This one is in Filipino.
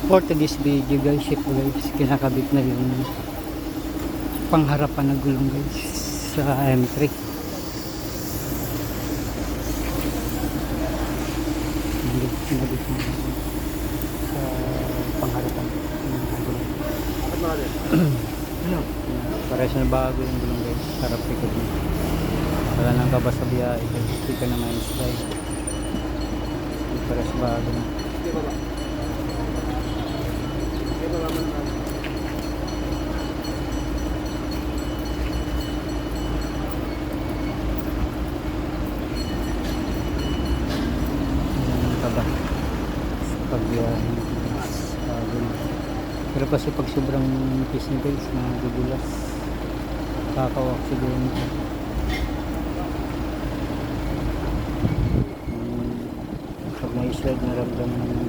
For today's video guys, ito guys, kinakabit na yung pangharapan ng gulong guys sa M3. Kinabit na sa pangharapan ng gulong. Ano? Pares na bago yung gulong guys, harap likod mo. Wala nang kaba sa biyahe guys, hindi ka na may slide. Pares bago na. Pagbiyahe pero kasi pag sobrang nipis na guys na gugulas kakawak siguro nito. Pag may slide na ramdam ng